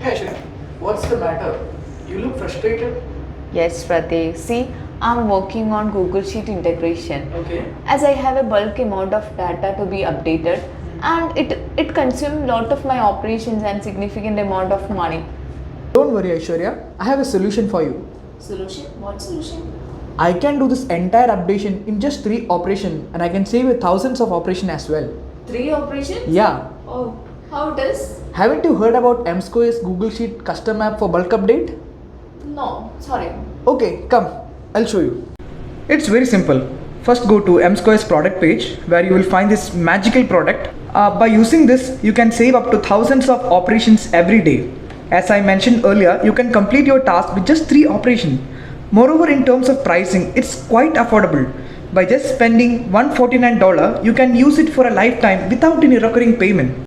Hey Ashwin, what's the matter? You look frustrated. Yes, Pratik. See, I'm working on Google Sheet integration. Okay. As I have a bulk amount of data to be updated, and it consumes a lot of my operations and significant amount of money. Don't worry, Aishwarya. I have a solution for you. Solution? What solution? I can do this entire updation in just 3 operations and I can save you thousands of operations as well. 3 operations? Yeah. Oh, how does? Haven't you heard about MSquare's Google Sheet custom app for bulk update? No, sorry. Okay, come. I'll show you. It's very simple. First go to MSquare's product page where you will find this magical product. By using this, you can save up to thousands of operations every day. As I mentioned earlier, you can complete your task with just 3 operations. Moreover, in terms of pricing, it's quite affordable. By just spending $149, you can use it for a lifetime without any recurring payment.